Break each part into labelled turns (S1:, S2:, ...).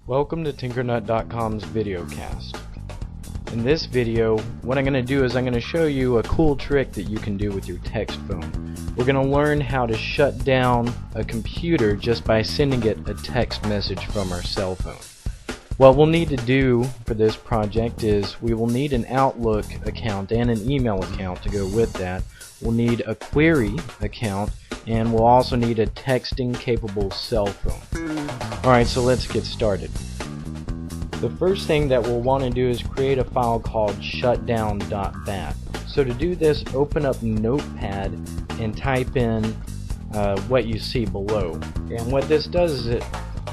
S1: Welcome to Tinkernut.com's videocast. In this video, what I'm going to do is I'm going to show you a cool trick that you can do with your text phone. We're going to learn how to shut down a computer just by sending it a text message from our cell phone. What we'll need to do for this project is we will need an Outlook account and an email account to go with that. We'll need a query account, and we'll also need a texting capable cell phone. Alright, so let's get started. The first thing that we'll want to do is create a file called shutdown.bat. So to do this, open up Notepad and type in what you see below. And what this does is it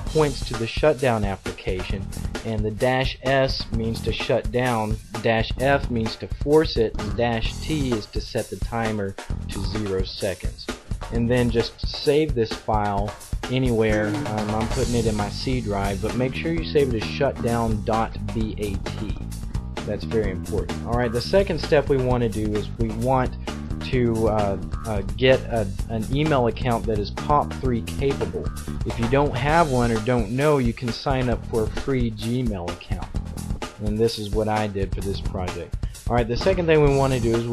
S1: points to the shutdown application, and the -S means to shut down, -F means to force it, and -T is to set the timer to 0 seconds. And then just save this file anywhere. I'm putting it in my C drive, but make sure you save it as shutdown.bat. That's very important. Alright, the second step we want to do is we want to get an email account that is POP3 capable. If you don't have one or don't know, you can sign up for a free Gmail account. And this is what I did for this project. Alright, the second thing we want to do is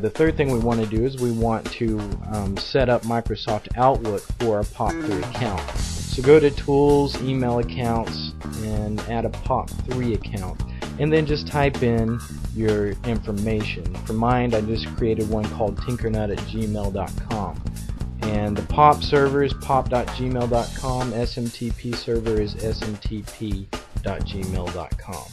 S1: the third thing we want to do is we want to set up Microsoft Outlook for a POP3 account. So go to Tools, Email Accounts, and add a POP3 account. And then just type in your information. For mine, I just created one called tinkernut@gmail.com. And the POP server is pop.gmail.com, SMTP server is smtp.gmail.com.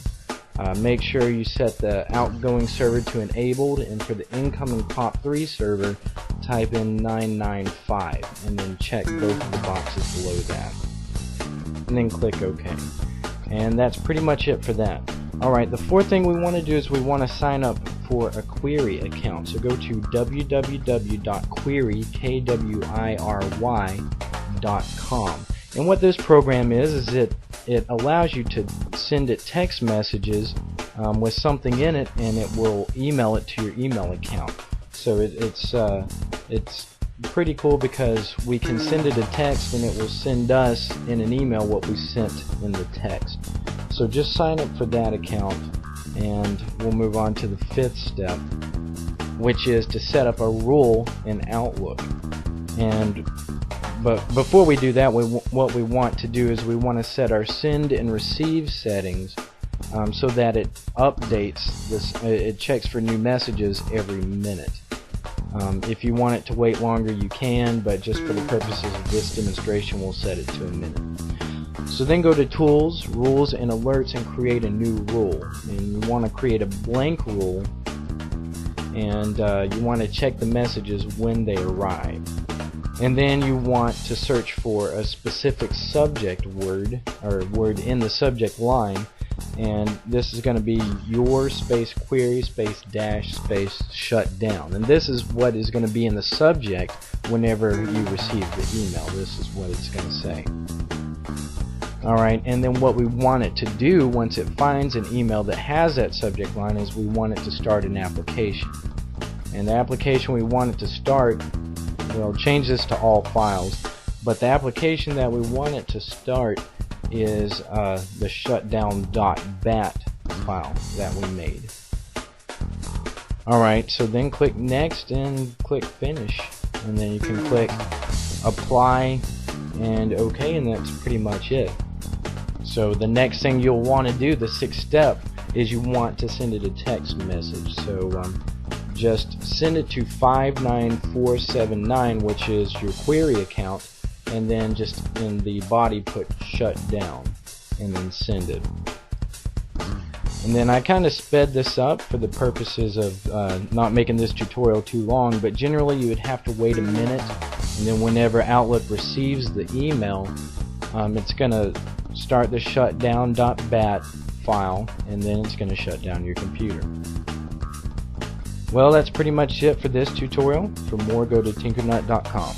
S1: Make sure you set the outgoing server to enabled, and for the incoming POP3 server, type in 995, and then check both of the boxes below that. And then click OK. And that's pretty much it for that. Alright, the fourth thing we want to do is we want to sign up for a query account. So go to www.query.com. And what this program is it allows you to send it text messages with something in it, and it will email it to your email account. So it's pretty cool because we can send it a text and it will send us in an email what we sent in the text. So just sign up for that account, and we'll move on to the fifth step, which is to set up a rule in Outlook. But before we do that, what we want to do is we want to set our send and receive settings so that it updates this. It checks for new messages every minute. If you want it to wait longer, you can, but just for the purposes of this demonstration, we'll set it to a minute. So then go to Tools, Rules, and Alerts, and create a new rule. And you want to create a blank rule, and you want to check the messages when they arrive. And then you want to search for a specific subject word, or word in the subject line, and this is going to be your space query space dash space shutdown. And this is what is going to be in the subject whenever you receive the email. This is what it's going to say. Alright, and then what we want it to do once it finds an email that has that subject line is we want it to start an application. And the application we want it to start, we'll change this to all files, but the application that we want it to start is the shutdown.bat file that we made. Alright, so then click Next and click Finish, and then you can click Apply and OK, and that's pretty much it. So the next thing you'll want to do, the sixth step, is you want to send it a text message. So just send it to 59479, which is your query account, and then just in the body put shutdown, and then send it. And then I kind of sped this up for the purposes of not making this tutorial too long, but generally you would have to wait a minute, and then whenever Outlook receives the email, it's going to start the shutdown.bat file, and then it's going to shut down your computer. Well, that's pretty much it for this tutorial. For more, go to tinkernut.com.